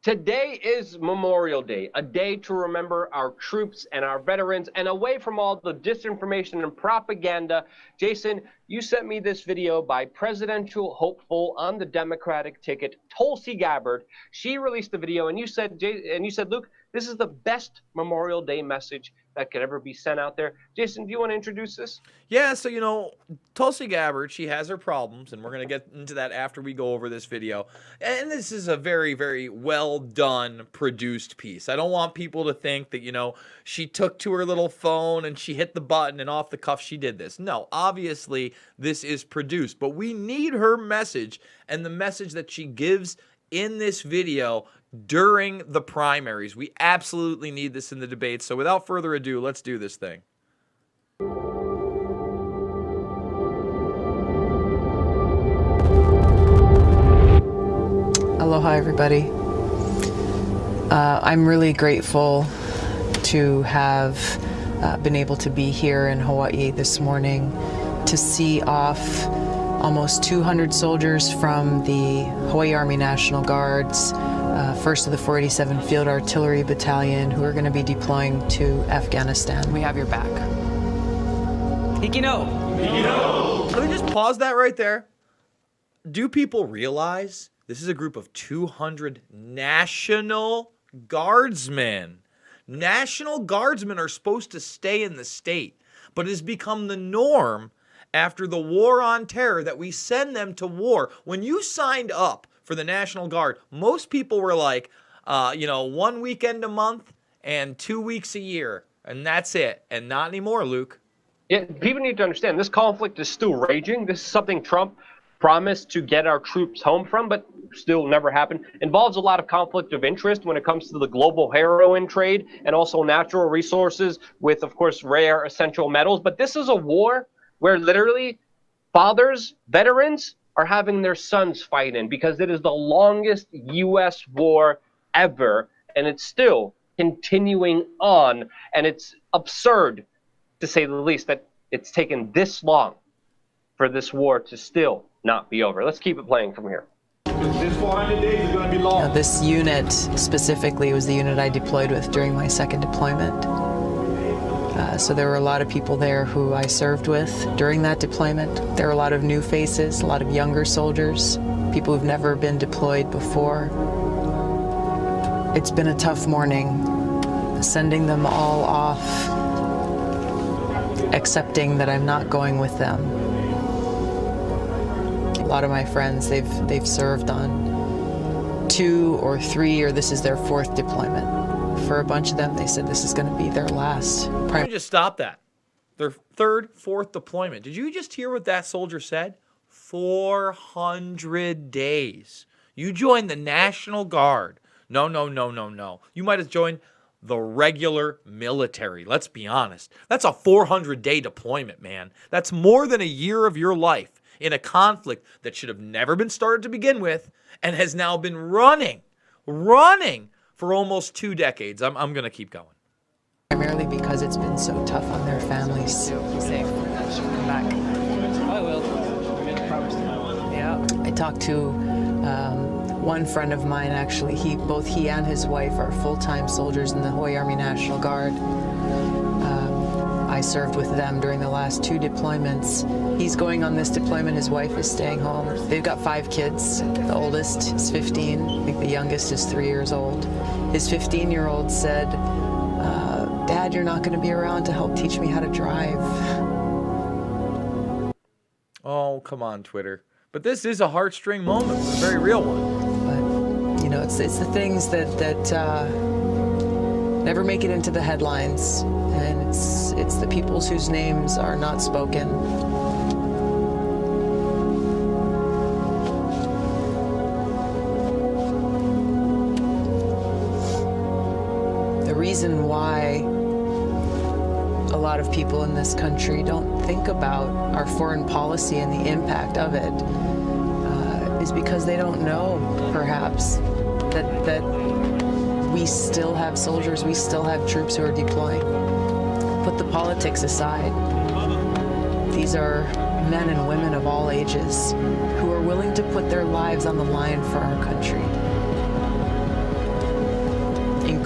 Today is Memorial Day, a day to remember our troops and our veterans and away from all the disinformation and propaganda. Jason, you sent me this video by presidential hopeful on the Democratic ticket, Tulsi Gabbard. She released the video and you said, Luke, this is the best Memorial Day message that could ever be sent out there. Jason, do you want to introduce this? Yeah, so, Tulsi Gabbard, she has her problems, and we're going to get into that after we go over this video. And this is a very, very well done, produced piece. I don't want people to think that, she took to her little phone and she hit the button and off the cuff she did this. No, obviously, this is produced, but we need her message and the message that she gives in this video during the primaries. We absolutely need this in the debates. So without further ado, let's do this thing. Aloha, everybody. I'm really grateful to have been able to be here in Hawaii this morning to see off almost 200 soldiers from the Hawaii Army National Guards, 1st of the 487 Field Artillery Battalion, who are going to be deploying to Afghanistan. We have your back. Hikino! Hikino! Let me just pause that right there. Do people realize this is a group of 200 National Guardsmen? National Guardsmen are supposed to stay in the state, but it has become the norm after the war on terror that we send them to war. When you signed up for the National Guard, most people were like, 1 weekend a month and 2 weeks a year, and that's it. And not anymore, Luke. Yeah, people need to understand this conflict is still raging. This is something Trump promised to get our troops home from, but still never happened. Involves a lot of conflict of interest when it comes to the global heroin trade and also natural resources with, of course, rare essential metals. But this is a war where literally fathers, veterans, are having their sons fight in because it is the longest U.S. war ever, and it's still continuing on. And it's absurd, to say the least, that it's taken this long for this war to still not be over. Let's keep it playing from here. This 400 days is going to be long. This unit specifically was the unit I deployed with during my second deployment. So there were a lot of people there who I served with during that deployment. There were a lot of new faces, a lot of younger soldiers, people who've never been deployed before. It's been a tough morning, sending them all off, accepting that I'm not going with them. A lot of my friends, they've served on 2 or 3, or this is their 4th deployment. For a bunch of them, they said this is going to be their last. Let me just stop that. Their 3rd, 4th deployment. Did you just hear what that soldier said? 400 days. You joined the National Guard. No. You might have joined the regular military. Let's be honest. That's a 400-day deployment, man. That's more than a year of your life in a conflict that should have never been started to begin with and has now been running for almost 2 decades. I'm going to keep going. Primarily because it's been so tough on their families. Be safe. Come back. I will. Yeah. I talked to one friend of mine, actually. Both he and his wife are full-time soldiers in the Hawaii Army National Guard. I served with them during the last 2 deployments. He's going on this deployment. His wife is staying home. They've got 5 kids. The oldest is 15. I think the youngest is 3 years old. His 15-year-old said, Dad, you're not going to be around to help teach me how to drive. Oh, come on, Twitter. But this is a heartstring moment, a very real one. But, it's the things that never make it into the headlines. And it's the peoples whose names are not spoken. The reason why a lot of people in this country don't think about our foreign policy and the impact of it is because they don't know, perhaps, that we still have soldiers, we still have troops who are deploying. Put the politics aside. These are men and women of all ages who are willing to put their lives on the line for our country.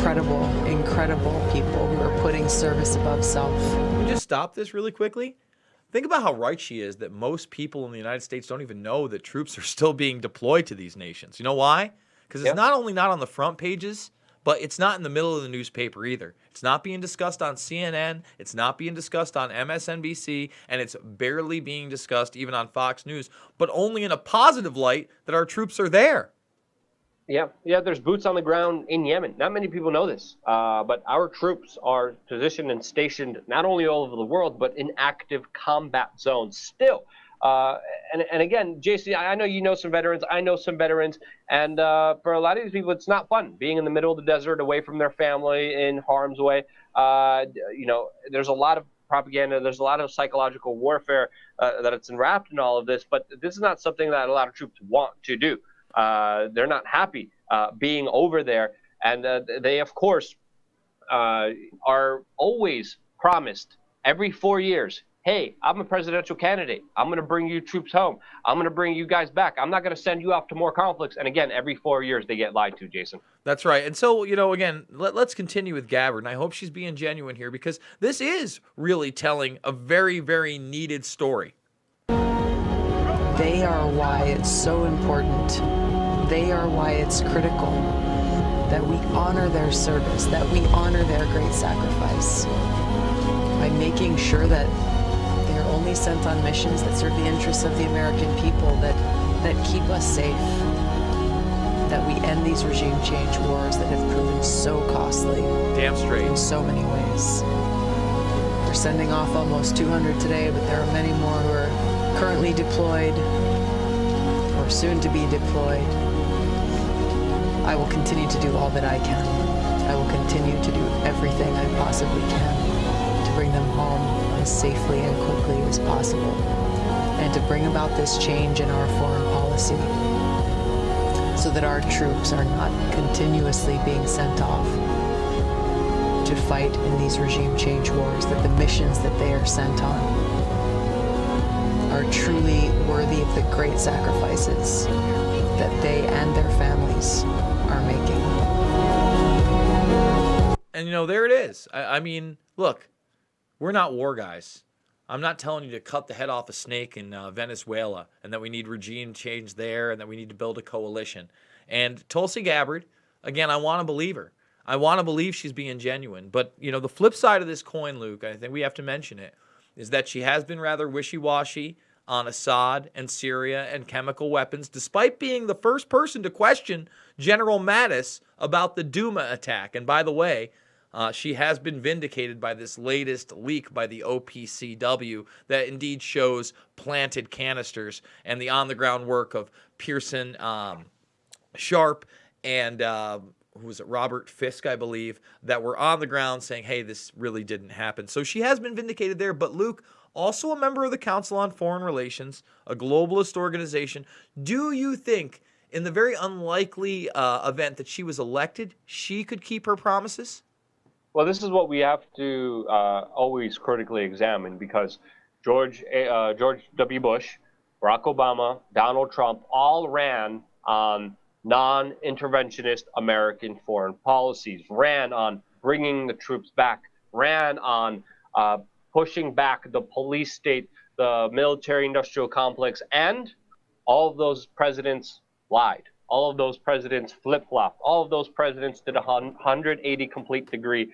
incredible, incredible people who are putting service above self. Can we just stop this really quickly? Think about how right she is that most people in the United States don't even know that troops are still being deployed to these nations. You know why? Because it's not only not on the front pages, but it's not in the middle of the newspaper either. It's not being discussed on CNN. It's not being discussed on MSNBC. And it's barely being discussed even on Fox News, but only in a positive light that our troops are there. Yeah, there's boots on the ground in Yemen. Not many people know this, but our troops are positioned and stationed not only all over the world, but in active combat zones still. And again, JC, I know you know some veterans. I know some veterans. And for a lot of these people, it's not fun being in the middle of the desert, away from their family, in harm's way. There's a lot of propaganda. There's a lot of psychological warfare that it's enwrapped in all of this. But this is not something that a lot of troops want to do. They're not happy being over there. And they, of course, are always promised every 4 years, hey, I'm a presidential candidate. I'm going to bring you troops home. I'm going to bring you guys back. I'm not going to send you off to more conflicts. And again, every 4 years they get lied to, Jason. That's right. And so, again, let's continue with Gabbard. And I hope she's being genuine here because this is really telling a very, very needed story. They are why it's so important. They are why it's critical that we honor their service, that we honor their great sacrifice by making sure that they are only sent on missions that serve the interests of the American people, that keep us safe, that we end these regime change wars that have proven so costly. Damn straight. In so many ways. We're sending off almost 200 today, but there are many more who are currently deployed or soon to be deployed. I will continue to do all that I can. I will continue to do everything I possibly can to bring them home as safely and quickly as possible, and to bring about this change in our foreign policy so that our troops are not continuously being sent off to fight in these regime change wars, that the missions that they are sent on are truly worthy of the great sacrifices that they and their families are making. And there it is. I mean, look, we're not war guys. I'm not telling you to cut the head off a snake in Venezuela and that we need regime change there and that we need to build a coalition. And Tulsi Gabbard, again, I want to believe her. I want to believe she's being genuine. But, the flip side of this coin, Luke, I think we have to mention it, is that she has been rather wishy-washy on Assad and Syria and chemical weapons, despite being the first person to question General Mattis about the Duma attack. And by the way, she has been vindicated by this latest leak by the OPCW that indeed shows planted canisters and the on-the-ground work of Pearson Sharp and who was it, Robert Fisk, I believe, that were on the ground saying, hey, this really didn't happen. So she has been vindicated there. But Luke, also a member of the Council on Foreign Relations, a globalist organization, do you think in the very unlikely event that she was elected, she could keep her promises? Well, this is what we have to always critically examine, because George W. Bush, Barack Obama, Donald Trump all ran on non-interventionist American foreign policies, ran on bringing the troops back, ran on pushing back the police state, the military-industrial complex, and all of those presidents lied. All of those presidents flip-flopped. All of those presidents did a 180 complete degree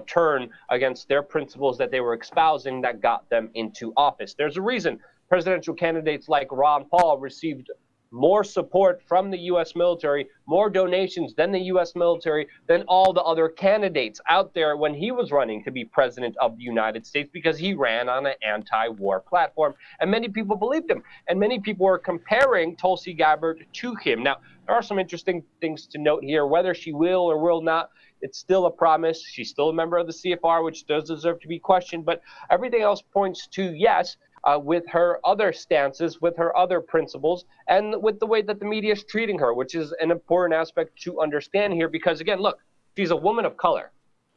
turn against their principles that they were espousing that got them into office. There's a reason presidential candidates like Ron Paul received more support from the U.S. military, more donations than the U.S. military, than all the other candidates out there when he was running to be president of the United States, because he ran on an anti-war platform. And many people believed him. And many people were comparing Tulsi Gabbard to him. Now, there are some interesting things to note here. Whether she will or will not, it's still a promise. She's still a member of the CFR, which does deserve to be questioned. But everything else points to yes. With her other stances, with her other principles, and with the way that the media is treating her, which is an important aspect to understand here. Because, again, look, she's a woman of color.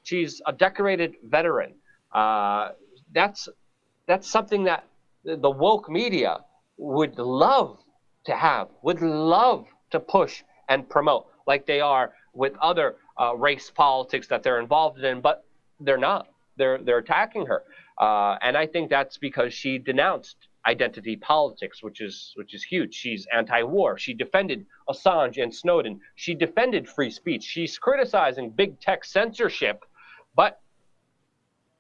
She's a decorated veteran. That's something that the woke media would love to have, would love to push and promote, like they are with other race politics that they're involved in, but they're not. They're attacking her, and I think that's because she denounced identity politics, which is huge. She's anti-war. She defended Assange and Snowden. She defended free speech. She's criticizing big tech censorship, but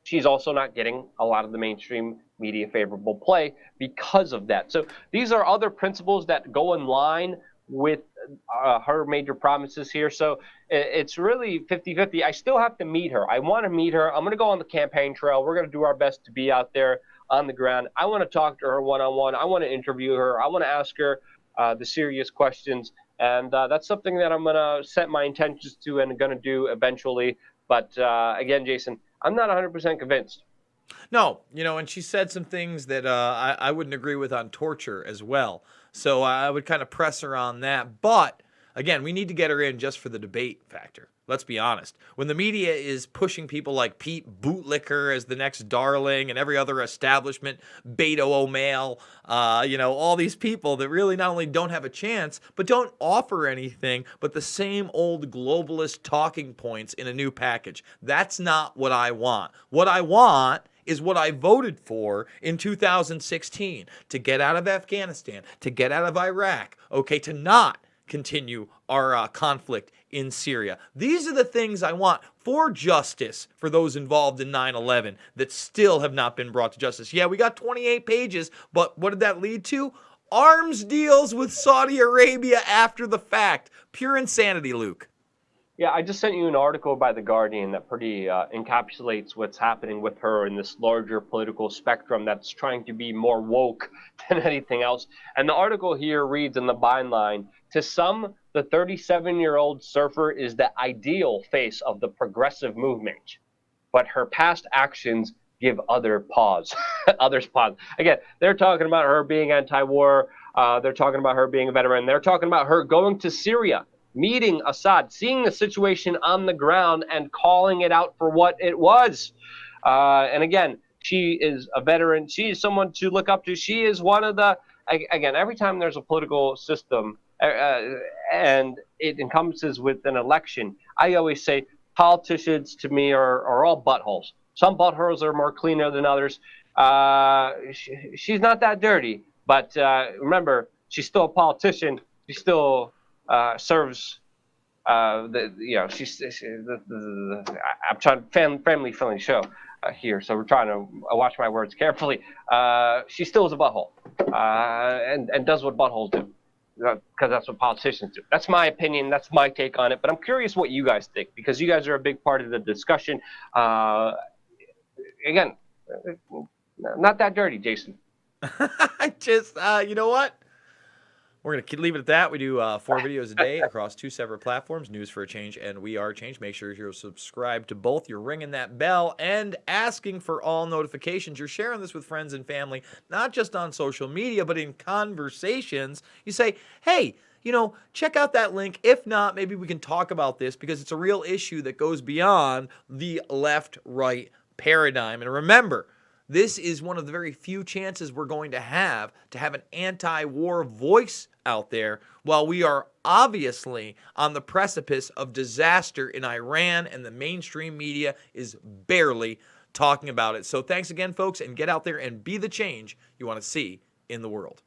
she's also not getting a lot of the mainstream media favorable play because of that. So these are other principles that go in line with her major promises here. So it's really 50-50. I still have to meet her. I want to meet her. I'm going to go on the campaign trail. We're going to do our best to be out there on the ground. I want to talk to her one-on-one. I want to interview her. I want to ask her the serious questions. And that's something that I'm going to set my intentions to and going to do eventually. But again, Jason, I'm not 100% convinced. No, and she said some things that I wouldn't agree with on torture as well. So I would kind of press her on that. But again, we need to get her in just for the debate factor. Let's be honest. When the media is pushing people like Pete Bootlicker as the next darling and every other establishment, Beto O'Malley, all these people that really not only don't have a chance, but don't offer anything but the same old globalist talking points in a new package. That's not what I want. What I want is what I voted for in 2016, to get out of Afghanistan, to get out of Iraq, to not continue our conflict in Syria. These are the things I want for justice for those involved in 9/11 that still have not been brought to justice. Yeah, we got 28 pages, but what did that lead to? Arms deals with Saudi Arabia after the fact. Pure insanity, Luke. Yeah, I just sent you an article by The Guardian that pretty encapsulates what's happening with her in this larger political spectrum that's trying to be more woke than anything else. And the article here reads in the byline, to some, the 37-year-old surfer is the ideal face of the progressive movement, but her past actions give others pause. Again, they're talking about her being anti-war. They're talking about her being a veteran. They're talking about her going to Syria, meeting Assad, seeing the situation on the ground and calling it out for what it was. And again, she is a veteran. She is someone to look up to. She is one of the, again, every time there's a political system and it encompasses with an election, I always say politicians to me are all buttholes. Some buttholes are more cleaner than others. She's not that dirty, but remember, she's still a politician. She still serves I'm trying family friendly show here, so we're trying to watch my words carefully. She still is a butthole and does what buttholes do, because that's what politicians do. That's my opinion. That's my take on it. But I'm curious what you guys think, because you guys are a big part of the discussion. Again, not that dirty, Jason. Just you know what? We're going to leave it at that. We do 4 videos a day across 2 separate platforms, News for a Change and We Are Change. Make sure you're subscribed to both. You're ringing that bell and asking for all notifications. You're sharing this with friends and family, not just on social media, but in conversations. You say, hey, check out that link. If not, maybe we can talk about this, because it's a real issue that goes beyond the left-right paradigm. And remember, this is one of the very few chances we're going to have an anti-war voice out there, while we are obviously on the precipice of disaster in Iran and the mainstream media is barely talking about it. So thanks again, folks, and get out there and be the change you want to see in the world.